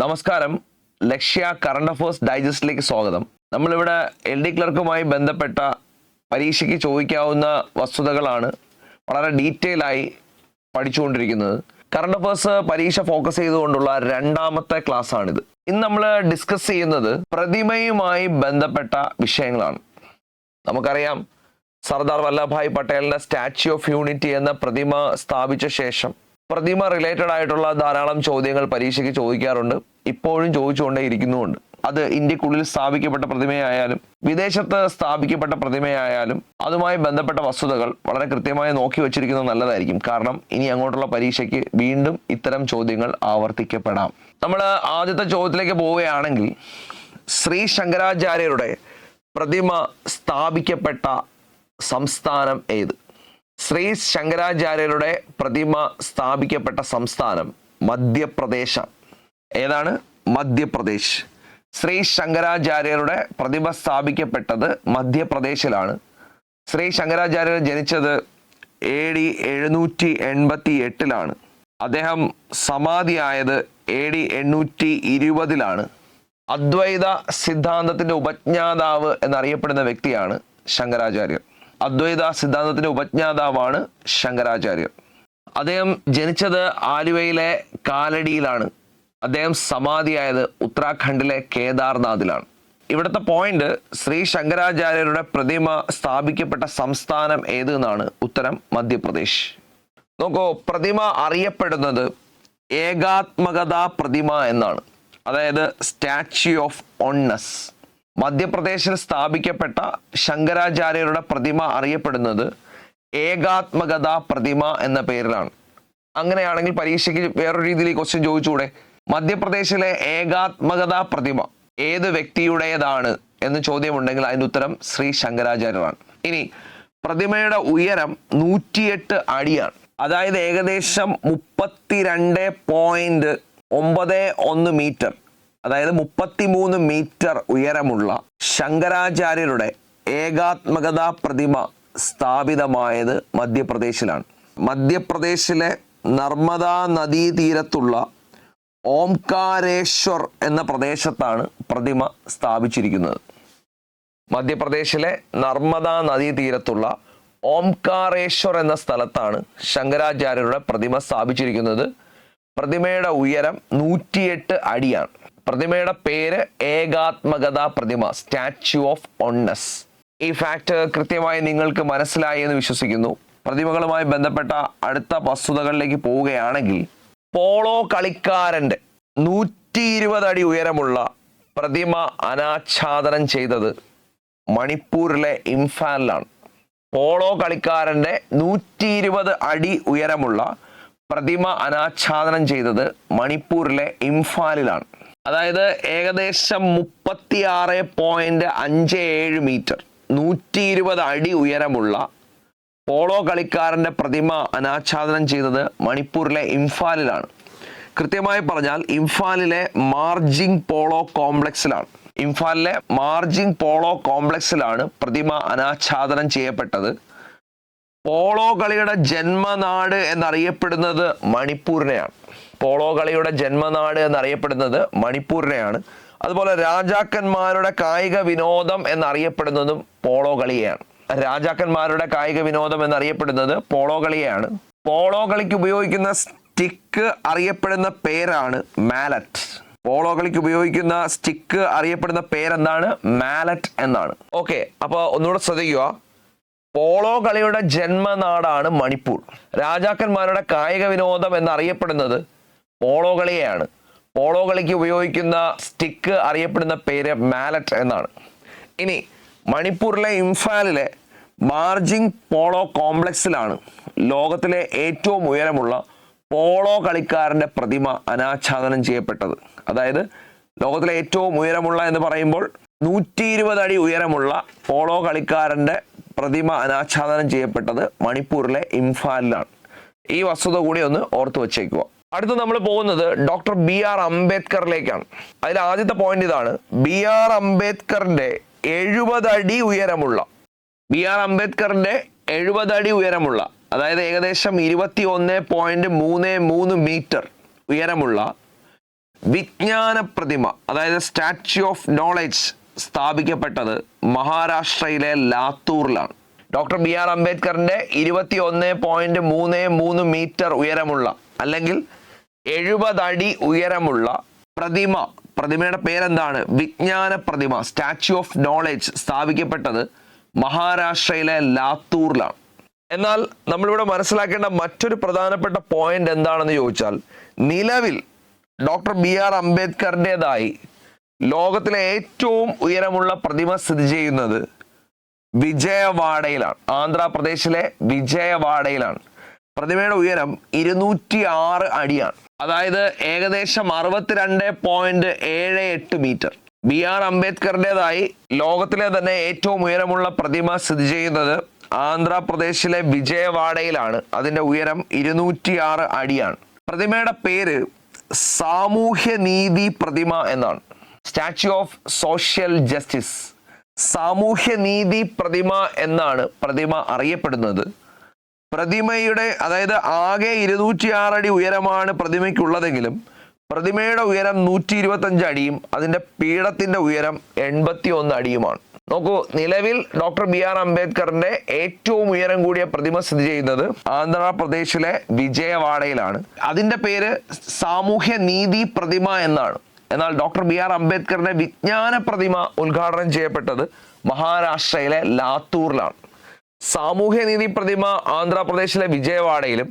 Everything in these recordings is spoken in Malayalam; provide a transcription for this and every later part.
നമസ്കാരം. ലക്ഷ്യ കറണ്ട് അഫേഴ്സ് ഡൈജസ്റ്റിലേക്ക് സ്വാഗതം. നമ്മളിവിടെ LD ക്ലർക്കുമായി ബന്ധപ്പെട്ട പരീക്ഷയ്ക്ക് ചോദിക്കാവുന്ന വസ്തുതകളാണ് വളരെ ഡീറ്റെയിൽ ആയി പഠിച്ചുകൊണ്ടിരിക്കുന്നത്. കറണ്ട് അഫേഴ്സ് പരീക്ഷ ഫോക്കസ് ചെയ്തുകൊണ്ടുള്ള രണ്ടാമത്തെ ക്ലാസ് ആണിത്. ഇന്ന് നമ്മൾ ഡിസ്കസ് ചെയ്യുന്നത് പ്രതിമയുമായി ബന്ധപ്പെട്ട വിഷയങ്ങളാണ്. നമുക്കറിയാം, സർദാർ വല്ലഭായ് പട്ടേലിന്റെ സ്റ്റാച്യു ഓഫ് യൂണിറ്റി എന്ന പ്രതിമ സ്ഥാപിച്ച ശേഷം പ്രതിമ റിലേറ്റഡ് ആയിട്ടുള്ള ധാരാളം ചോദ്യങ്ങൾ പരീക്ഷയ്ക്ക് ചോദിക്കാറുണ്ട്. ഇപ്പോഴും ചോദിച്ചുകൊണ്ടേ ഇരിക്കുന്നുമുണ്ട്. അത് ഇന്ത്യക്കുള്ളിൽ സ്ഥാപിക്കപ്പെട്ട പ്രതിമയായാലും വിദേശത്ത് സ്ഥാപിക്കപ്പെട്ട പ്രതിമയായാലും അതുമായി ബന്ധപ്പെട്ട വസ്തുതകൾ വളരെ കൃത്യമായി നോക്കി വച്ചിരിക്കുന്നത് നല്ലതായിരിക്കും. കാരണം ഇനി അങ്ങോട്ടുള്ള പരീക്ഷയ്ക്ക് വീണ്ടും ഇത്തരം ചോദ്യങ്ങൾ ആവർത്തിക്കപ്പെടാം. നമ്മൾ ആദ്യത്തെ ചോദ്യത്തിലേക്ക് പോവുകയാണെങ്കിൽ, ശ്രീ ശങ്കരാചാര്യരുടെ പ്രതിമ സ്ഥാപിക്കപ്പെട്ട സംസ്ഥാനം ഏത്? ശ്രീ ശങ്കരാചാര്യരുടെ പ്രതിമ സ്ഥാപിക്കപ്പെട്ട സംസ്ഥാനം മധ്യപ്രദേശ്. ഏതാണ്? മധ്യപ്രദേശ്. ശ്രീ ശങ്കരാചാര്യരുടെ പ്രതിമ സ്ഥാപിക്കപ്പെട്ടത് മധ്യപ്രദേശിലാണ്. ശ്രീ ശങ്കരാചാര്യർ ജനിച്ചത് AD 788 അദ്ദേഹം സമാധിയായത് AD 820 അദ്വൈത സിദ്ധാന്തത്തിന്റെ ഉപജ്ഞാതാവ് എന്നറിയപ്പെടുന്ന വ്യക്തിയാണ് ശങ്കരാചാര്യർ. അദ്വൈത സിദ്ധാന്തത്തിന്റെ ഉപജ്ഞാതാവാണ് ശങ്കരാചാര്യർ. അദ്ദേഹം ജനിച്ചത് ആലുവയിലെ കാലടിയിലാണ്. അദ്ദേഹം സമാധിയായത് ഉത്തരാഖണ്ഡിലെ കേദാർനാഥിലാണ്. ഇവിടുത്തെ പോയിന്റ്, ശ്രീ ശങ്കരാചാര്യരുടെ പ്രതിമ സ്ഥാപിക്കപ്പെട്ട സംസ്ഥാനം ഏത് എന്നാണ് ഉത്തരം. മധ്യപ്രദേശ്. നോക്കൂ, പ്രതിമ അറിയപ്പെടുന്നത് ഏകാത്മകതാ പ്രതിമ എന്നാണ്, അതായത് സ്റ്റാച്യു ഓഫ് ഓൺനെസ്. മധ്യപ്രദേശിൽ സ്ഥാപിക്കപ്പെട്ട ശങ്കരാചാര്യരുടെ പ്രതിമ അറിയപ്പെടുന്നത് ഏകാത്മകതാ പ്രതിമ എന്ന പേരിലാണ്. അങ്ങനെയാണെങ്കിൽ പരീക്ഷയ്ക്ക് വേറൊരു രീതിയിൽ ക്വസ്റ്റ്യൻ ചോദിച്ചുകൂടെ? മധ്യപ്രദേശിലെ ഏകാത്മകതാ പ്രതിമ ഏത് വ്യക്തിയുടേതാണ് എന്ന് ചോദ്യമുണ്ടെങ്കിൽ അതിൻ്റെ ഉത്തരം ശ്രീ ശങ്കരാചാര്യരാണ്. ഇനി പ്രതിമയുടെ ഉയരം 108 അടിയാണ്. അതായത് ഏകദേശം 32.91 മീറ്റർ, അതായത് 33 മീറ്റർ ഉയരമുള്ള ശങ്കരാചാര്യരുടെ ഏകാത്മകതാ പ്രതിമ സ്ഥാപിതമായത് മധ്യപ്രദേശിലാണ്. മധ്യപ്രദേശിലെ നർമ്മദാ നദീതീരത്തുള്ള ഓംകാരേശ്വർ എന്ന പ്രദേശത്താണ് പ്രതിമ സ്ഥാപിച്ചിരിക്കുന്നത്. മധ്യപ്രദേശിലെ നർമ്മദാ നദീതീരത്തുള്ള ഓംകാരേശ്വർ എന്ന സ്ഥലത്താണ് ശങ്കരാചാര്യരുടെ പ്രതിമ സ്ഥാപിച്ചിരിക്കുന്നത്. പ്രതിമയുടെ ഉയരം 108 അടിയാണ്. പ്രതിമയുടെ പേര് ഏകാത്മകതാ പ്രതിമ, സ്റ്റാച്യു ഓഫ് ഓൺനെസ്. ഈ ഫാക്ട് കൃത്യമായി നിങ്ങൾക്ക് മനസ്സിലായി എന്ന് വിശ്വസിക്കുന്നു. പ്രതിമകളുമായി ബന്ധപ്പെട്ട അടുത്ത വസ്തുതകളിലേക്ക് പോവുകയാണെങ്കിൽ, പോളോ കളിക്കാരൻ്റെ 120 അടി ഉയരമുള്ള പ്രതിമ അനാച്ഛാദനം ചെയ്തത് മണിപ്പൂരിലെ ഇംഫാലിലാണ്. പോളോ കളിക്കാരൻ്റെ 120 അടി ഉയരമുള്ള പ്രതിമ അനാച്ഛാദനം ചെയ്തത് മണിപ്പൂരിലെ ഇംഫാലിലാണ്. അതായത് ഏകദേശം 36.57 മീറ്റർ, 120 അടി ഉയരമുള്ള പോളോ കളിക്കാരൻ്റെ പ്രതിമ അനാച്ഛാദനം ചെയ്തത് മണിപ്പൂരിലെ ഇംഫാലിലാണ്. കൃത്യമായി പറഞ്ഞാൽ ഇംഫാലിലെ മാർജിംഗ് പോളോ കോംപ്ലക്സിലാണ്. ഇംഫാലിലെ മാർജിംഗ് പോളോ കോംപ്ലക്സിലാണ് പ്രതിമ അനാച്ഛാദനം ചെയ്യപ്പെട്ടത്. പോളോ കളിയുടെ ജന്മനാട് എന്നറിയപ്പെടുന്നത് മണിപ്പൂരിനെയാണ്. പോളോ കളിയുടെ ജന്മനാട് എന്നറിയപ്പെടുന്നത് മണിപ്പൂരിനെയാണ്. അതുപോലെ രാജാക്കന്മാരുടെ കായിക വിനോദം എന്നറിയപ്പെടുന്നതും പോളോ കളിയെയാണ്. രാജാക്കന്മാരുടെ കായിക വിനോദം എന്നറിയപ്പെടുന്നത് പോളോ കളിയെയാണ്. പോളോ കളിക്ക് ഉപയോഗിക്കുന്ന സ്റ്റിക്ക് അറിയപ്പെടുന്ന പേരാണ് മാലറ്റ്. പോളോ കളിക്ക് ഉപയോഗിക്കുന്ന സ്റ്റിക്ക് അറിയപ്പെടുന്ന പേരെന്താണ്? മാലറ്റ് എന്നാണ്. ഓക്കെ, അപ്പോൾ ഒന്നുകൂടെ ശ്രദ്ധിക്കുക. പോളോ കളിയുടെ ജന്മനാടാണ് മണിപ്പൂർ. രാജാക്കന്മാരുടെ കായിക വിനോദം എന്നറിയപ്പെടുന്നത് പോളോ കളിയെയാണ്. പോളോ കളിക്ക് ഉപയോഗിക്കുന്ന സ്റ്റിക്ക് അറിയപ്പെടുന്ന പേര് മാലറ്റ് എന്നാണ്. ഇനി മണിപ്പൂരിലെ ഇംഫാലിലെ മാർജിംഗ് പോളോ കോംപ്ലക്സിലാണ് ലോകത്തിലെ ഏറ്റവും ഉയരമുള്ള പോളോ കളിക്കാരൻ്റെ പ്രതിമ അനാച്ഛാദനം ചെയ്യപ്പെട്ടത്. അതായത് ലോകത്തിലെ ഏറ്റവും ഉയരമുള്ള എന്ന് പറയുമ്പോൾ 120 അടി ഉയരമുള്ള പോളോ കളിക്കാരൻ്റെ പ്രതിമ അനാച്ഛാദനം ചെയ്യപ്പെട്ടത് മണിപ്പൂരിലെ ഇംഫാലിലാണ്. ഈ വസ്തുത കൂടി ഒന്ന് ഓർത്തു വച്ചേക്കുക. അടുത്ത് നമ്മൾ പോകുന്നത് ഡോക്ടർ BR അംബേദ്കറിലേക്കാണ്. അതിൽ ആദ്യത്തെ പോയിന്റ് ഇതാണ്. BR അംബേദ്കറിന്റെ 70 അടി ഉയരമുള്ള, BR അംബേദ്കറിന്റെ 70 അടി ഉയരമുള്ള, അതായത് ഏകദേശം 21.33 മീറ്റർ ഉയരമുള്ള വിജ്ഞാന പ്രതിമ അതായത് സ്റ്റാച്യു ഓഫ് നോളജ് സ്ഥാപിക്കപ്പെട്ടത് മഹാരാഷ്ട്രയിലെ ലാത്തൂറിലാണ്. ഡോക്ടർ ബി ആർ അംബേദ്കറിന്റെ 21.33 മീറ്റർ ഉയരമുള്ള അല്ലെങ്കിൽ 70 അടി ഉയരമുള്ള പ്രതിമയുടെ പേരെന്താണ്? വിജ്ഞാന പ്രതിമ, സ്റ്റാച്യു ഓഫ് നോളജ് സ്ഥാപിക്കപ്പെട്ടത് മഹാരാഷ്ട്രയിലെ ലാത്തൂറിലാണ്. എന്നാൽ നമ്മളിവിടെ മനസ്സിലാക്കേണ്ട മറ്റൊരു പ്രധാനപ്പെട്ട പോയിന്റ് എന്താണെന്ന് ചോദിച്ചാൽ, നിലവിൽ ഡോക്ടർ ബി ആർ അംബേദ്കറിൻ്റെതായി ലോകത്തിലെ ഏറ്റവും ഉയരമുള്ള പ്രതിമ സ്ഥിതി ചെയ്യുന്നത് വിജയവാഡയിലാണ്, ആന്ധ്രാപ്രദേശിലെ വിജയവാഡയിലാണ്. പ്രതിമയുടെ ഉയരം 206 അടിയാണ്, അതായത് ഏകദേശം 62.78 മീറ്റർ. ബി ആർ അംബേദ്കറിൻ്റെതായി ലോകത്തിലെ തന്നെ ഏറ്റവും ഉയരമുള്ള പ്രതിമ സ്ഥിതി ചെയ്യുന്നത് ആന്ധ്രാപ്രദേശിലെ വിജയവാഡയിലാണ്. അതിന്റെ ഉയരം 206 അടിയാണ്. പ്രതിമയുടെ പേര് സാമൂഹ്യനീതി പ്രതിമ എന്നാണ്. സ്റ്റാച്യു ഓഫ് സോഷ്യൽ ജസ്റ്റിസ്, സാമൂഹ്യനീതി പ്രതിമ എന്നാണ് പ്രതിമ അറിയപ്പെടുന്നത്. പ്രതിമയുടെ അതായത് ആകെ 206 അടി ഉയരമാണ് പ്രതിമയ്ക്കുള്ളതെങ്കിലും പ്രതിമയുടെ ഉയരം 125 അടിയും അതിന്റെ പീഠത്തിന്റെ ഉയരം 81 അടിയുമാണ്. നോക്കൂ, നിലവിൽ ഡോക്ടർ ബി ആർ അംബേദ്കറിന്റെ ഏറ്റവും ഉയരം കൂടിയ പ്രതിമ സ്ഥിതി ചെയ്യുന്നത് ആന്ധ്രാപ്രദേശിലെ വിജയവാഡയിലാണ്. അതിന്റെ പേര് സാമൂഹ്യ നീതി പ്രതിമ എന്നാണ്. എന്നാൽ ഡോക്ടർ ബി ആർ അംബേദ്കറിന്റെ വിജ്ഞാന പ്രതിമ ഉദ്ഘാടനം ചെയ്യപ്പെട്ടത് മഹാരാഷ്ട്രയിലെ ലാത്തൂറിലാണ്. സാമൂഹ്യനീതി പ്രതിമ ആന്ധ്രാപ്രദേശിലെ വിജയവാഡയിലും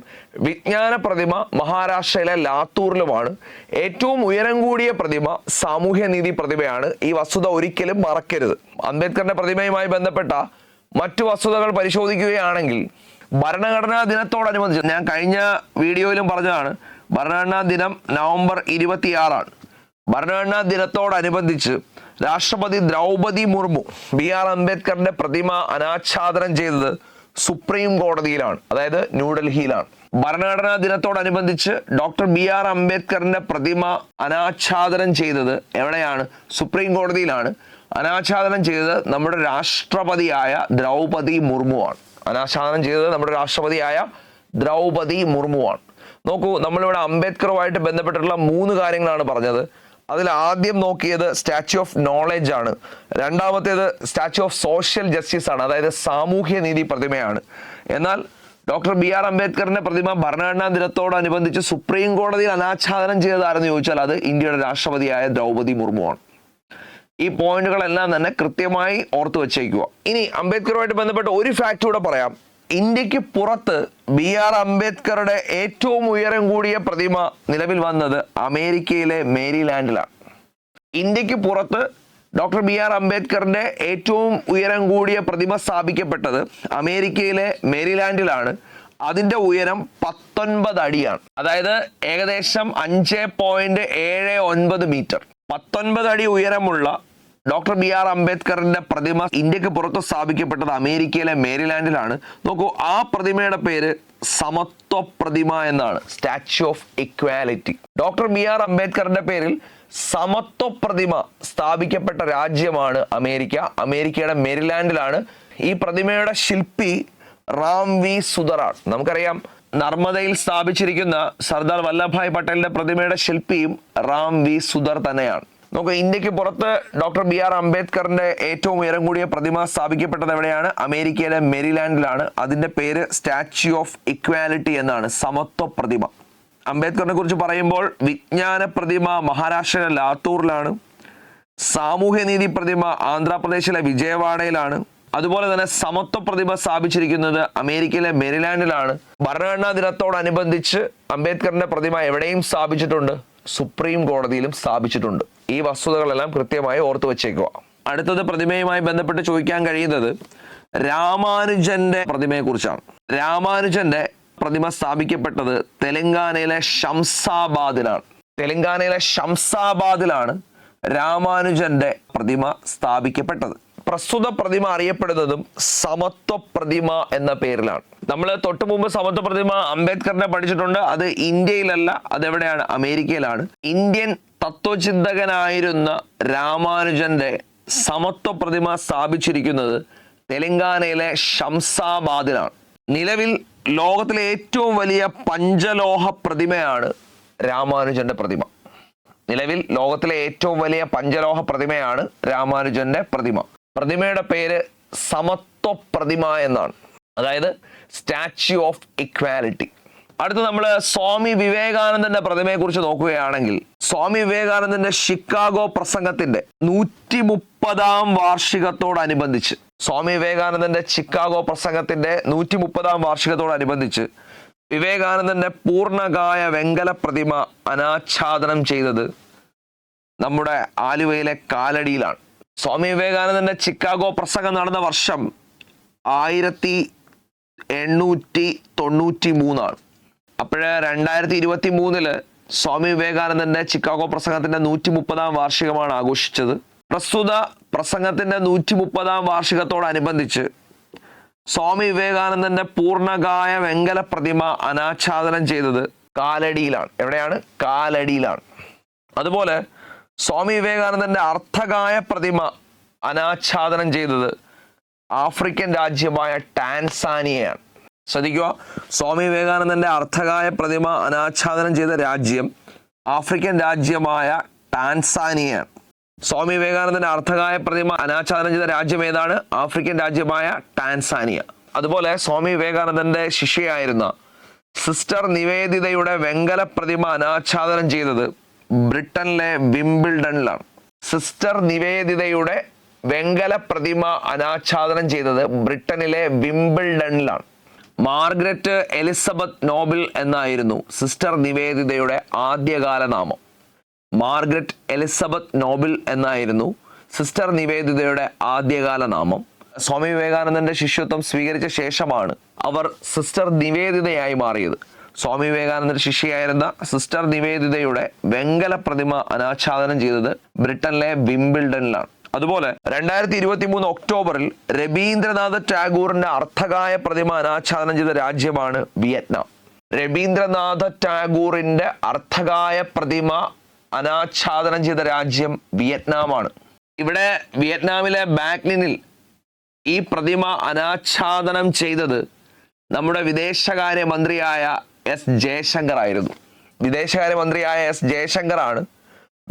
വിജ്ഞാന പ്രതിമ മഹാരാഷ്ട്രയിലെ ലാത്തൂറിലുമാണ്. ഏറ്റവും ഉയരം കൂടിയ പ്രതിമ സാമൂഹ്യനീതി പ്രതിമയാണ്. ഈ വസ്തുത ഒരിക്കലും മറക്കരുത്. അംബേദ്കറിന്റെ പ്രതിമയുമായി ബന്ധപ്പെട്ട മറ്റു വസ്തുതകൾ പരിശോധിക്കുകയാണെങ്കിൽ ഭരണഘടനാ ദിനത്തോടനുബന്ധിച്ച്, ഞാൻ കഴിഞ്ഞ വീഡിയോയിലും പറഞ്ഞതാണ്, ഭരണഘടനാ ദിനം നവംബർ 26 ഭരണഘടനാ ദിനത്തോടനുബന്ധിച്ച് രാഷ്ട്രപതി ദ്രൗപദി മുർമു ബി ആർ അംബേദ്കറിന്റെ പ്രതിമ അനാച്ഛാദനം ചെയ്തത് സുപ്രീം കോടതിയിലാണ്, അതായത് ന്യൂഡൽഹിയിലാണ്. ഭരണഘടനാ ദിനത്തോടനുബന്ധിച്ച് ഡോക്ടർ ബി ആർ അംബേദ്കറിന്റെ പ്രതിമ അനാച്ഛാദനം ചെയ്തത് എവിടെയാണ്? സുപ്രീം കോടതിയിലാണ്. അനാച്ഛാദനം ചെയ്തത് നമ്മുടെ രാഷ്ട്രപതിയായ ദ്രൗപദി മുർമുവാണ്. അനാച്ഛാദനം ചെയ്തത് നമ്മുടെ രാഷ്ട്രപതിയായ ദ്രൗപദി മുർമുവാണ്. നോക്കൂ, നമ്മളിവിടെ അംബേദ്കറുമായിട്ട് ബന്ധപ്പെട്ടിട്ടുള്ള 3 കാര്യങ്ങളാണ് പറഞ്ഞത്. അതിൽ ആദ്യം നോക്കിയത് സ്റ്റാച്യു ഓഫ് നോളജ് ആണ്. രണ്ടാമത്തേത് സ്റ്റാച്യു ഓഫ് സോഷ്യൽ ജസ്റ്റിസ് ആണ്, അതായത് സാമൂഹ്യ നീതി പ്രതിമയാണ്. എന്നാൽ ഡോക്ടർ ബി ആർ അംബേദ്കറിന്റെ പ്രതിമ ഭരണഘടനാ ദിനത്തോടനുബന്ധിച്ച് സുപ്രീം കോടതിയിൽ അനാച്ഛാദനം ചെയ്തതാരെന്ന് ചോദിച്ചാൽ അത് ഇന്ത്യയുടെ രാഷ്ട്രപതിയായ ദ്രൗപദി മുർമുവാണ്. ഈ പോയിന്റുകളെല്ലാം തന്നെ കൃത്യമായി ഓർത്തു വെച്ചേക്കുക. ഇനി അംബേദ്കറുമായിട്ട് ബന്ധപ്പെട്ട ഒരു ഫാക്ട് കൂടെ പറയാം. ഇന്ത്യക്ക് പുറത്ത് ബി ആർ അംബേദ്കറുടെ ഏറ്റവും ഉയരം കൂടിയ പ്രതിമ നിലവിൽ വന്നത് അമേരിക്കയിലെ മേരിലാൻഡിലാണ്. ഇന്ത്യക്ക് പുറത്ത് ഡോക്ടർ ബി ആർ അംബേദ്കറിന്റെ ഏറ്റവും ഉയരം കൂടിയ പ്രതിമ സ്ഥാപിക്കപ്പെട്ടത് അമേരിക്കയിലെ മേരിലാൻഡിലാണ്. അതിന്റെ ഉയരം 19 അടിയാണ്, അതായത് ഏകദേശം 5.79 മീറ്റർ. 19 അടി ഉയരമുള്ള ഡോക്ടർ ബി ആർ അംബേദ്കറിന്റെ പ്രതിമ ഇന്ത്യക്ക് പുറത്ത് സ്ഥാപിക്കപ്പെട്ടത് അമേരിക്കയിലെ മേരിലാൻഡിലാണ്. നോക്കൂ, ആ പ്രതിമയുടെ പേര് സമത്വ പ്രതിമ എന്നാണ്, statue of equality. Doctor B R അംബേദ്കറിന്റെ പേരിൽ സമത്വ പ്രതിമ സ്ഥാപിക്കപ്പെട്ട രാജ്യമാണ് അമേരിക്ക. അമേരിക്കയുടെ മേരിലാൻഡിലാണ്. ഈ പ്രതിമയുടെ ശില്പി റാം വി സുധറാണ്. നമുക്കറിയാം, നർമ്മദയിൽ സ്ഥാപിച്ചിരിക്കുന്ന സർദാർ വല്ലഭായ് പട്ടേലിന്റെ പ്രതിമയുടെ ശില്പിയും റാം വി സുധർ തന്നെയാണ്. നമുക്ക് ഇന്ത്യക്ക് പുറത്ത് ഡോക്ടർ ബി ആർ അംബേദ്കറിന്റെ ഏറ്റവും ഉയരം കൂടിയ പ്രതിമ സ്ഥാപിക്കപ്പെട്ടത് എവിടെയാണ്? അമേരിക്കയിലെ മേരിലാൻഡിലാണ്. അതിന്റെ പേര് സ്റ്റാച്യു ഓഫ് ഇക്വാലിറ്റി എന്നാണ്, സമത്വ പ്രതിമ. അംബേദ്കറിനെ കുറിച്ച് പറയുമ്പോൾ വിജ്ഞാന പ്രതിമ മഹാരാഷ്ട്രയിലെ ലാത്തൂറിലാണ്. സാമൂഹ്യനീതി പ്രതിമ ആന്ധ്രാപ്രദേശിലെ വിജയവാഡയിലാണ്. അതുപോലെ തന്നെ സമത്വ പ്രതിമ സ്ഥാപിച്ചിരിക്കുന്നത് അമേരിക്കയിലെ മേരിലാൻഡിലാണ്. ഭരണഘടനാ ദിനത്തോടനുബന്ധിച്ച് അംബേദ്കറിന്റെ പ്രതിമ എവിടെയും സ്ഥാപിച്ചിട്ടുണ്ട്? സുപ്രീം കോടതിയിലും സ്ഥാപിച്ചിട്ടുണ്ട്. ഈ വസ്തുതകളെല്ലാം കൃത്യമായി ഓർത്തു വച്ചേക്കുക. അടുത്തത് പ്രതിമയുമായി ബന്ധപ്പെട്ട് ചോദിക്കാൻ കഴിയുന്നത് രാമാനുജന്റെ പ്രതിമയെ കുറിച്ചാണ്. രാമാനുജന്റെ പ്രതിമ സ്ഥാപിക്കപ്പെട്ടത് തെലങ്കാനയിലെ ശംസാബാദിലാണ്. തെലങ്കാനയിലെ ശംസാബാദിലാണ് രാമാനുജന്റെ പ്രതിമ സ്ഥാപിക്കപ്പെട്ടത്. പ്രസ്തുത പ്രതിമ അറിയപ്പെടുന്നതും സമത്വ പ്രതിമ എന്ന പേരിലാണ്. നമ്മൾ തൊട്ടു മുമ്പ് സമത്വ പ്രതിമ അംബേദ്കറിനെ പഠിച്ചിട്ടുണ്ട്. അത് ഇന്ത്യയിലല്ല, അതെവിടെയാണ്? അമേരിക്കയിലാണ്. ഇന്ത്യൻ തത്വചിന്തകനായിരുന്ന രാമാനുജന്റെ സമത്വ പ്രതിമ സ്ഥാപിച്ചിരിക്കുന്നത് തെലങ്കാനയിലെ ശംസാബാദിലാണ്. നിലവിൽ ലോകത്തിലെ ഏറ്റവും വലിയ പഞ്ചലോഹ പ്രതിമയാണ് രാമാനുജന്റെ പ്രതിമ. നിലവിൽ ലോകത്തിലെ ഏറ്റവും വലിയ പഞ്ചലോഹ പ്രതിമയാണ് രാമാനുജന്റെ പ്രതിമ. പ്രതിമയുടെ പേര് സമത്വ പ്രതിമ എന്നാണ്, അതായത് സ്റ്റാച്യു ഓഫ് ഇക്വാലിറ്റി. അടുത്ത് നമ്മൾ സ്വാമി വിവേകാനന്ദന്റെ പ്രതിമയെ കുറിച്ച് നോക്കുകയാണെങ്കിൽ, സ്വാമി വിവേകാനന്ദന്റെ ഷിക്കാഗോ പ്രസംഗത്തിന്റെ 130-ാം വാർഷികത്തോടനുബന്ധിച്ച്, സ്വാമി വിവേകാനന്ദന്റെ ചിക്കാഗോ പ്രസംഗത്തിന്റെ 130-ാം വാർഷികത്തോടനുബന്ധിച്ച് വിവേകാനന്ദന്റെ പൂർണ്ണകായ വെങ്കല പ്രതിമ അനാച്ഛാദനം ചെയ്തത് നമ്മുടെ ആലുവയിലെ കാലടിയിലാണ്. സ്വാമി വിവേകാനന്ദന്റെ ചിക്കാഗോ പ്രസംഗം നടന്ന വർഷം 1893. അപ്പോഴേ 2023 സ്വാമി വിവേകാനന്ദന്റെ ചിക്കാഗോ പ്രസംഗത്തിന്റെ 130-ാം വാർഷികമാണ് ആഘോഷിച്ചത്. പ്രസ്തുത പ്രസംഗത്തിന്റെ 130-ാം വാർഷികത്തോടനുബന്ധിച്ച് സ്വാമി വിവേകാനന്ദന്റെ പൂർണ്ണകായ വെങ്കല പ്രതിമ അനാച്ഛാദനം ചെയ്തത് കാലടിയിലാണ്. എവിടെയാണ്? കാലടിയിലാണ്. അതുപോലെ സ്വാമി വിവേകാനന്ദന്റെ അർത്ഥകായ പ്രതിമ അനാച്ഛാദനം ചെയ്തത് ആഫ്രിക്കൻ രാജ്യമായ ടാൻസാനിയയാണ്. ശ്രദ്ധിക്കുക, സ്വാമി വിവേകാനന്ദന്റെ അർത്ഥകായ പ്രതിമ അനാച്ഛാദനം ചെയ്ത രാജ്യം ആഫ്രിക്കൻ രാജ്യമായ ടാൻസാനിയയാണ്. സ്വാമി വിവേകാനന്ദന്റെ അർത്ഥകായ പ്രതിമ അനാച്ഛാദനം ചെയ്ത രാജ്യം ഏതാണ്? ആഫ്രിക്കൻ രാജ്യമായ ടാൻസാനിയ. അതുപോലെ സ്വാമി വിവേകാനന്ദന്റെ ശിഷ്യയായിരുന്ന സിസ്റ്റർ നിവേദിതയുടെ വെങ്കല പ്രതിമ അനാച്ഛാദനം ചെയ്തത് ബ്രിട്ടനിലെ വിംബിൾഡണിലാണ്. സിസ്റ്റർ നിവേദിതയുടെ വെങ്കല പ്രതിമ അനാച്ഛാദനം ചെയ്തത് ബ്രിട്ടനിലെ വിംബിൾഡണിലാണ്. മാർഗരറ്റ് എലിസബത്ത് നോബിൾ എന്നായിരുന്നു സിസ്റ്റർ നിവേദിതയുടെ ആദ്യകാല നാമം. മാർഗരറ്റ് എലിസബത്ത് നോബിൾ എന്നായിരുന്നു സിസ്റ്റർ നിവേദിതയുടെ ആദ്യകാല നാമം. സ്വാമി വിവേകാനന്ദന്റെ ശിഷ്യത്വം സ്വീകരിച്ച ശേഷമാണ് അവർ സിസ്റ്റർ നിവേദിതയായി മാറിയത്. സ്വാമി വിവേകാനന്ദന്റെ ശിഷ്യയായിരുന്ന സിസ്റ്റർ നിവേദിതയുടെ വെങ്കല പ്രതിമ അനാച്ഛാദനം ചെയ്തത് ബ്രിട്ടനിലെ വിംബിൾഡണിലാണ്. അതുപോലെ 2023 ഒക്ടോബറിൽ രവീന്ദ്രനാഥ ടാഗോറിന്റെ അർത്ഥകായ പ്രതിമ അനാച്ഛാദനം ചെയ്ത രാജ്യമാണ് വിയറ്റ്നാം. രവീന്ദ്രനാഥ ടാഗോറിന്റെ അർത്ഥകായ പ്രതിമ അനാച്ഛാദനം ചെയ്ത രാജ്യം വിയറ്റ്നാമാണ്. ഇവിടെ വിയറ്റ്നാമിലെ ബാക്നിനിൽ ഈ പ്രതിമ അനാച്ഛാദനം ചെയ്തത് നമ്മുടെ വിദേശകാര്യമന്ത്രിയായ എസ് ജയശങ്കർ ആയിരുന്നു. വിദേശകാര്യമന്ത്രിയായ എസ് ജയശങ്കറാണ്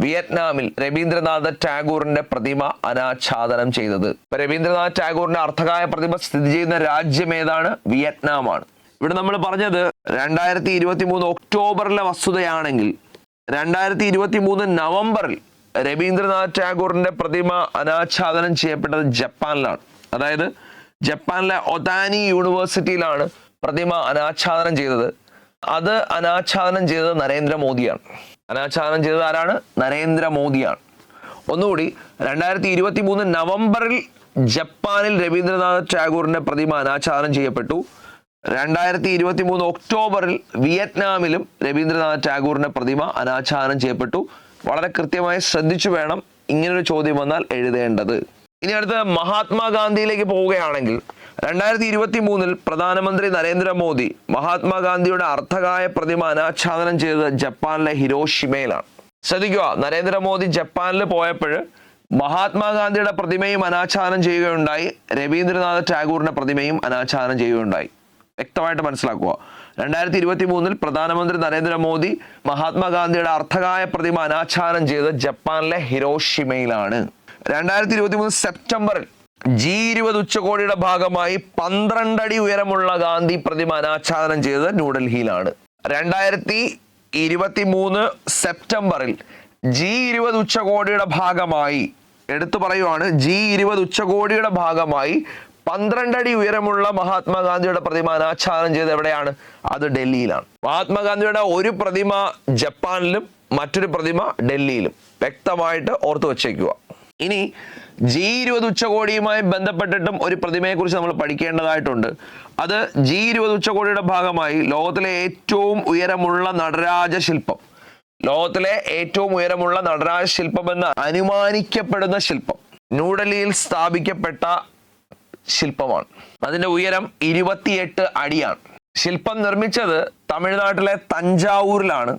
വിയറ്റ്നാമിൽ രവീന്ദ്രനാഥ ടാഗോറിന്റെ പ്രതിമ അനാച്ഛാദനം ചെയ്തത്. രവീന്ദ്രനാഥ് ടാഗോറിന്റെ അർത്ഥകായ പ്രതിമ സ്ഥിതി ചെയ്യുന്ന രാജ്യം ഏതാണ്? വിയറ്റ്നാമാണ്. ഇവിടെ നമ്മൾ പറഞ്ഞത് 2023 ഒക്ടോബറിലെ വസ്തുതയാണെങ്കിൽ 2023 നവംബറിൽ രവീന്ദ്രനാഥ് ടാഗോറിന്റെ പ്രതിമ അനാച്ഛാദനം ചെയ്യപ്പെട്ടത് ജപ്പാനിലാണ്. അതായത് ജപ്പാനിലെ ഒതാനി യൂണിവേഴ്സിറ്റിയിലാണ് പ്രതിമ അനാച്ഛാദനം ചെയ്തത്. അത് അനാച്ഛാദനം ചെയ്തത് നരേന്ദ്രമോദിയാണ്. അനാച്ഛാദനം ചെയ്തത് ആരാണ്? നരേന്ദ്രമോദിയാണ്. ഒന്നുകൂടി, 2023 നവംബറിൽ ജപ്പാനിൽ രവീന്ദ്രനാഥ് ടാഗോറിന്റെ പ്രതിമ അനാച്ഛാദനം ചെയ്യപ്പെട്ടു. 2023 ഒക്ടോബറിൽ വിയറ്റ്നാമിലും രവീന്ദ്രനാഥ് ടാഗോറിന്റെ പ്രതിമ അനാച്ഛാദനം ചെയ്യപ്പെട്ടു. വളരെ കൃത്യമായി ശ്രദ്ധിച്ചു വേണം ഇങ്ങനൊരു ചോദ്യം വന്നാൽ എഴുതേണ്ടത്. ഇനി അടുത്ത മഹാത്മാഗാന്ധിയിലേക്ക് പോവുകയാണെങ്കിൽ 2023 പ്രധാനമന്ത്രി നരേന്ദ്രമോദി മഹാത്മാഗാന്ധിയുടെ അർത്ഥകായ പ്രതിമ അനാച്ഛാദനം ചെയ്തത് ജപ്പാനിലെ ഹിരോഷിമയിലാണ്. ശ്രദ്ധിക്കുക, നരേന്ദ്രമോദി ജപ്പാനിൽ പോയപ്പോൾ മഹാത്മാഗാന്ധിയുടെ പ്രതിമയും അനാച്ഛാദനം ചെയ്യുകയുണ്ടായി, രവീന്ദ്രനാഥ ടാഗോറിന്റെ പ്രതിമയും അനാച്ഛാദനം ചെയ്യുകയുണ്ടായി. വ്യക്തമായിട്ട് മനസ്സിലാക്കുക. 2023 പ്രധാനമന്ത്രി നരേന്ദ്രമോദി മഹാത്മാഗാന്ധിയുടെ അർത്ഥകായ പ്രതിമ അനാച്ഛാദനം ചെയ്തത് ജപ്പാനിലെ ഹിരോഷിമയിലാണ്. 2023 സെപ്റ്റംബറിൽ G20 ഉച്ചകോടിയുടെ ഭാഗമായി 12 അടി ഉയരമുള്ള ഗാന്ധി പ്രതിമ അനാച്ഛാദനം ചെയ്തത് ന്യൂഡൽഹിയിലാണ്. 2023 സെപ്റ്റംബറിൽ G20 ഉച്ചകോടിയുടെ ഭാഗമായി, എടുത്തു പറയുവാണ്, G20 ഉച്ചകോടിയുടെ ഭാഗമായി 12 അടി ഉയരമുള്ള മഹാത്മാഗാന്ധിയുടെ പ്രതിമ അനാച്ഛാദനം ചെയ്ത് എവിടെയാണ്? അത് ഡൽഹിയിലാണ്. മഹാത്മാഗാന്ധിയുടെ ഒരു പ്രതിമ ജപ്പാനിലും മറ്റൊരു പ്രതിമ ഡൽഹിയിലും. വ്യക്തമായിട്ട് ഓർത്തു വച്ചേക്കുക. ഇനി G20 ഉച്ചകോടിയുമായി ബന്ധപ്പെട്ടിട്ടും ഒരു പ്രതിമയെക്കുറിച്ച് നമ്മൾ പഠിക്കേണ്ടതായിട്ടുണ്ട്. അത് G20 ഉച്ചകോടിയുടെ ഭാഗമായി ലോകത്തിലെ ഏറ്റവും ഉയരമുള്ള നടരാജ ശില്പം, ലോകത്തിലെ ഏറ്റവും ഉയരമുള്ള നടരാജ ശില്പം എന്ന് അനുമാനിക്കപ്പെടുന്ന ശില്പം ന്യൂഡൽഹിയിൽ സ്ഥാപിക്കപ്പെട്ട ശില്പമാണ്. അതിന്റെ ഉയരം 28 അടിയാണ്. ശില്പം നിർമ്മിച്ചത് തമിഴ്നാട്ടിലെ തഞ്ചാവൂരിലാണ്.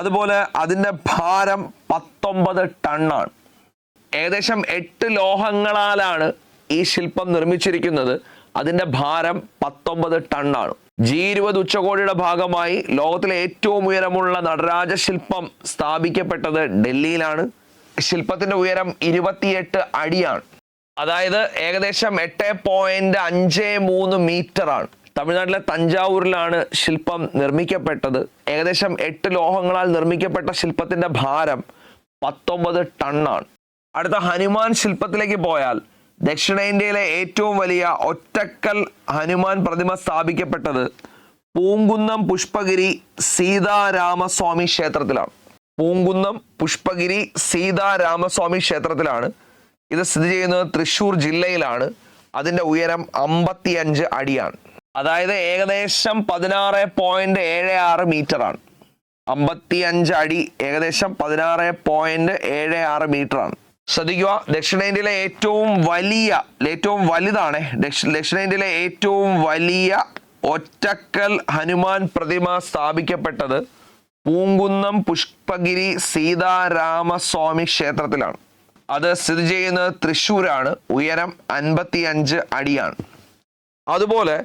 അതുപോലെ അതിന്റെ ഭാരം 19 ടണ്ണാണ്. ഏകദേശം 8 ലോഹങ്ങളാലാണ് ഈ ശില്പം നിർമ്മിച്ചിരിക്കുന്നത്. അതിന്റെ ഭാരം 19 ടണ്ണാണ്. G20 ഉച്ചകോടിയുടെ ഭാഗമായി ലോകത്തിലെ ഏറ്റവും ഉയരമുള്ള നടരാജ ശില്പം സ്ഥാപിക്കപ്പെട്ടത് ഡൽഹിയിലാണ്. ശില്പത്തിന്റെ ഉയരം 28 അടിയാണ്. അതായത് ഏകദേശം 8.53 മീറ്റർ ആണ്. തമിഴ്നാട്ടിലെ തഞ്ചാവൂരിലാണ് ശില്പം നിർമ്മിക്കപ്പെട്ടത്. ഏകദേശം 8 ലോഹങ്ങളാൽ നിർമ്മിക്കപ്പെട്ട ശില്പത്തിന്റെ ഭാരം 19 ടണ്ണാണ്. അടുത്ത ഹനുമാൻ ശില്പത്തിലേക്ക് പോയാൽ ദക്ഷിണേന്ത്യയിലെ ഏറ്റവും വലിയ ഒറ്റക്കൽ ഹനുമാൻ പ്രതിമ സ്ഥാപിക്കപ്പെട്ടത് പൂങ്കുന്നം പുഷ്പഗിരി സീതാരാമസ്വാമി ക്ഷേത്രത്തിലാണ്. പൂങ്കുന്നം പുഷ്പഗിരി സീതാരാമസ്വാമി ക്ഷേത്രത്തിലാണ്. ഇത് സ്ഥിതി ചെയ്യുന്നത് തൃശ്ശൂർ ജില്ലയിലാണ്. അതിൻ്റെ ഉയരം 55 അടിയാണ്. അതായത് ഏകദേശം 16.76 മീറ്റർ ആണ്. 55 അടി ഏകദേശം 16.76 മീറ്റർ ആണ്. ശ്രദ്ധിക്കുക, ദക്ഷിണേന്ത്യയിലെ ഏറ്റവും വലുതാണ് ദക്ഷിണേന്ത്യയിലെ ഏറ്റവും വലിയ ഒറ്റക്കൽ ഹനുമാൻ പ്രതിമ സ്ഥാപിക്കപ്പെട്ടത് പൂങ്കുന്നം പുഷ്പഗിരി സീതാരാമസ്വാമി ക്ഷേത്രത്തിലാണ്. അത് സ്ഥിതി ചെയ്യുന്നത് തൃശ്ശൂരാണ്. ഉയരം 55 അടിയാണ്. അതുപോലെ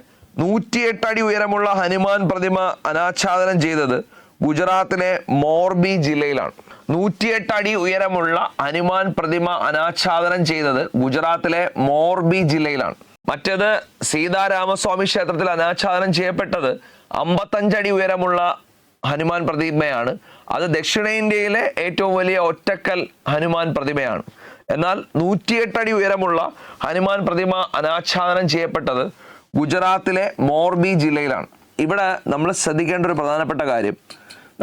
108 അടി ഉയരമുള്ള ഹനുമാൻ പ്രതിമ അനാച്ഛാദനം ചെയ്തത് ഗുജറാത്തിലെ മോർബി ജില്ലയിലാണ്. 108 അടി ഉയരമുള്ള ഹനുമാൻ പ്രതിമ അനാച്ഛാദനം ചെയ്തത് ഗുജറാത്തിലെ മോർബി ജില്ലയിലാണ്. മറ്റേത് സീതാരാമസ്വാമി ക്ഷേത്രത്തിൽ അനാച്ഛാദനം ചെയ്യപ്പെട്ടത് 55 അടി ഉയരമുള്ള ഹനുമാൻ പ്രതിമയാണ്. അത് ദക്ഷിണേന്ത്യയിലെ ഏറ്റവും വലിയ ഒറ്റക്കൽ ഹനുമാൻ പ്രതിമയാണ്. എന്നാൽ 108 അടി ഉയരമുള്ള ഹനുമാൻ പ്രതിമ അനാച്ഛാദനം ചെയ്യപ്പെട്ടത് ഗുജറാത്തിലെ മോർബി ജില്ലയിലാണ്. ഇവിടെ നമ്മൾ ശ്രദ്ധിക്കേണ്ട ഒരു പ്രധാനപ്പെട്ട കാര്യം,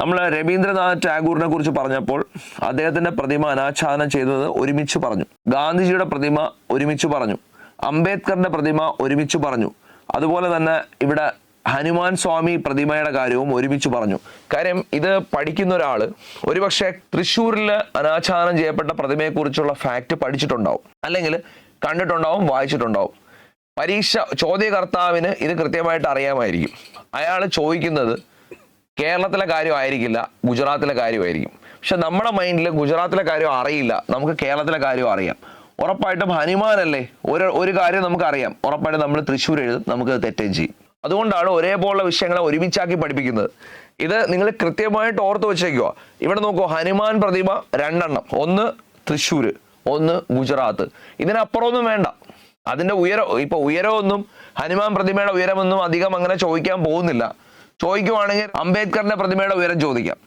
നമ്മൾ രവീന്ദ്രനാഥ് ടാഗോറിനെ കുറിച്ച് പറഞ്ഞപ്പോൾ അദ്ദേഹത്തിൻ്റെ പ്രതിമ അനാച്ഛാദനം ചെയ്തത് ഒരുമിച്ച് പറഞ്ഞു. ഗാന്ധിജിയുടെ പ്രതിമ ഒരുമിച്ച് പറഞ്ഞു. അംബേദ്കറിൻ്റെ പ്രതിമ ഒരുമിച്ച് പറഞ്ഞു. അതുപോലെ തന്നെ ഇവിടെ ഹനുമാൻ സ്വാമി പ്രതിമയുടെ കാര്യവും ഒരുമിച്ച് പറഞ്ഞു. കാര്യം ഇത് പഠിക്കുന്ന ഒരാൾ ഒരുപക്ഷെ തൃശ്ശൂരിൽ അനാച്ഛാദനം ചെയ്യപ്പെട്ട പ്രതിമയെക്കുറിച്ചുള്ള ഫാക്റ്റ് പഠിച്ചിട്ടുണ്ടാവും, അല്ലെങ്കിൽ കണ്ടിട്ടുണ്ടാവും, വായിച്ചിട്ടുണ്ടാവും. പരീക്ഷ ചോദ്യകർത്താവിന് ഇത് കൃത്യമായിട്ട് അറിയാമായിരിക്കും. അയാൾ ചോദിക്കുന്നത് കേരളത്തിലെ കാര്യമായിരിക്കില്ല, ഗുജറാത്തിലെ കാര്യമായിരിക്കും. പക്ഷെ നമ്മുടെ മൈൻഡിൽ ഗുജറാത്തിലെ കാര്യം അറിയില്ല, നമുക്ക് കേരളത്തിലെ കാര്യം അറിയാം. ഉറപ്പായിട്ടും ഹനുമാനല്ലേ ഒരു കാര്യം നമുക്കറിയാം, ഉറപ്പായിട്ടും നമ്മൾ തൃശ്ശൂർ എഴുതും, നമുക്ക് തെറ്റുകയും ചെയ്യും. അതുകൊണ്ടാണ് ഒരേപോലുള്ള വിഷയങ്ങളെ ഒരുമിച്ചാക്കി പഠിപ്പിക്കുന്നത്. ഇത് നിങ്ങൾ കൃത്യമായിട്ട് ഓർത്ത് വെച്ചേക്കുക. ഇവിടെ നോക്കൂ, ഹനുമാൻ പ്രതിമ 2 എണ്ണം, ഒന്ന് തൃശ്ശൂർ, ഒന്ന് ഗുജറാത്ത്. ഇതിനപ്പുറമൊന്നും വേണ്ട. അതിൻ്റെ ഉയരമൊന്നും ഹനുമാൻ പ്രതിമയുടെ ഉയരമൊന്നും അധികം അങ്ങനെ ചോദിക്കാൻ പോകുന്നില്ല. ചോദിക്കുവാണെങ്കിൽ അംബേദ്കറിന്റെ പ്രതിമയുടെ ഉയരം ചോദിക്കാം,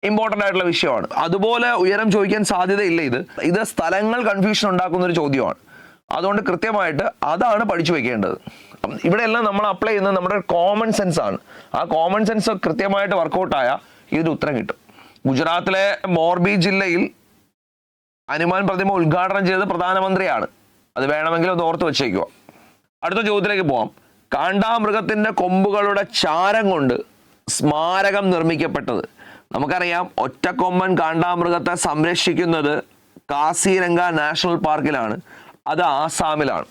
ഇമ്പോർട്ടൻ്റ് ആയിട്ടുള്ള വിഷയമാണ്. അതുപോലെ ഉയരം ചോദിക്കാൻ സാധ്യതയില്ല. ഇത് സ്ഥലങ്ങൾ കൺഫ്യൂഷൻ ഉണ്ടാക്കുന്ന ഒരു ചോദ്യമാണ്. അതുകൊണ്ട് കൃത്യമായിട്ട് അതാണ് പഠിച്ചു വെക്കേണ്ടത്. ഇവിടെ എല്ലാം നമ്മൾ അപ്ലൈ ചെയ്യുന്നത് നമ്മുടെ കോമൺ സെൻസ് ആണ്. ആ കോമൺ സെൻസ് കൃത്യമായിട്ട് വർക്കൗട്ടായാൽ ഇതിന് ഉത്തരം കിട്ടും. ഗുജറാത്തിലെ മോർബി ജില്ലയിൽ ഹനുമാൻ പ്രതിമ ഉദ്ഘാടനം ചെയ്തത് പ്രധാനമന്ത്രിയാണ്. അത് വേണമെങ്കിൽ ഒന്ന് ഓർത്ത് വെച്ചേക്കുക. അടുത്ത ചോദ്യത്തിലേക്ക് പോവാം. കാണ്ടാമൃഗത്തിന്റെ കൊമ്പുകളുടെ ചാരം കൊണ്ട് സ്മാരകം നിർമ്മിക്കപ്പെട്ടത്. നമുക്കറിയാം, ഒറ്റക്കൊമ്പൻ കാണ്ടാമൃഗത്തെ സംരക്ഷിക്കുന്നത് കാസിരംഗ നാഷണൽ പാർക്കിലാണ്. അത് ആസാമിലാണ്.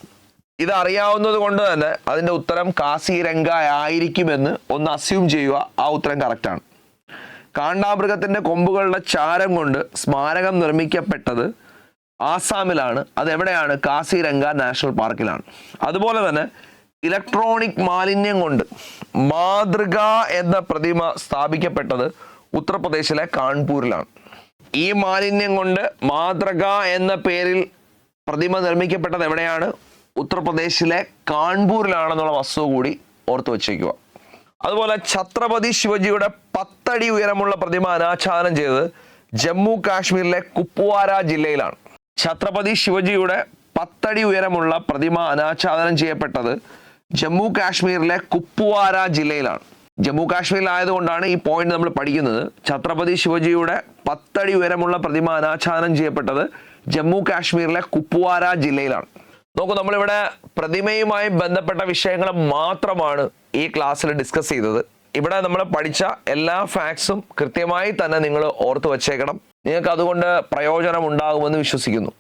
ഇത് അറിയാവുന്നത് കൊണ്ട് തന്നെ അതിൻ്റെ ഉത്തരം കാസിരംഗ ആയിരിക്കുമെന്ന് ഒന്ന് അസ്യൂം ചെയ്യുക. ആ ഉത്തരം കറക്റ്റാണ്. കാണ്ടാമൃഗത്തിന്റെ കൊമ്പുകളുടെ ചാരം കൊണ്ട് സ്മാരകം നിർമ്മിക്കപ്പെട്ടത് ആസാമിലാണ്. അതെവിടെയാണ്? കാസിരംഗ നാഷണൽ പാർക്കിലാണ്. അതുപോലെ തന്നെ ഇലക്ട്രോണിക് മാലിന്യം കൊണ്ട് മാതൃക എന്ന പ്രതിമ സ്ഥാപിക്കപ്പെട്ടത് ഉത്തർപ്രദേശിലെ കാൺപൂരിലാണ്. ഈ മാലിന്യം കൊണ്ട് മാതൃക എന്ന പേരിൽ പ്രതിമ നിർമ്മിക്കപ്പെട്ടത് എവിടെയാണ്? ഉത്തർപ്രദേശിലെ കാൺപൂരിലാണെന്നുള്ള വസ്തു കൂടി ഓർത്തു വച്ചേക്കുക. അതുപോലെ ഛത്രപതി ശിവജിയുടെ 10 അടി ഉയരമുള്ള പ്രതിമ അനാച്ഛാദനം ചെയ്തത് ജമ്മു കാശ്മീരിലെ കുപ്വാര ജില്ലയിലാണ്. ഛത്രപതി ശിവജിയുടെ 10 അടി ഉയരമുള്ള പ്രതിമ അനാച്ഛാദനം ചെയ്യപ്പെട്ടത് ജമ്മു കാശ്മീരിലെ കുപ്വാര ജില്ലയിലാണ്. ജമ്മു കാശ്മീരിലായതുകൊണ്ടാണ് ഈ പോയിന്റ് നമ്മൾ പഠിക്കുന്നത്. ഛത്രപതി ശിവജിയുടെ 10 അടി ഉയരമുള്ള പ്രതിമ അനാച്ഛാദനം ചെയ്യപ്പെട്ടത് ജമ്മു കാശ്മീരിലെ കുപ്വാര ജില്ലയിലാണ്. നോക്കൂ, നമ്മളിവിടെ പ്രതിമയുമായി ബന്ധപ്പെട്ട വിഷയങ്ങൾ മാത്രമാണ് ഈ ക്ലാസ്സിൽ ഡിസ്കസ് ചെയ്തത്. ഇവിടെ നമ്മൾ പഠിച്ച എല്ലാ ഫാക്ട്സും കൃത്യമായി തന്നെ നിങ്ങൾ ഓർത്തു വച്ചേക്കണം. നിങ്ങൾക്ക് അതുകൊണ്ട് പ്രയോജനം ഉണ്ടാകുമെന്ന് വിശ്വസിക്കുന്നു.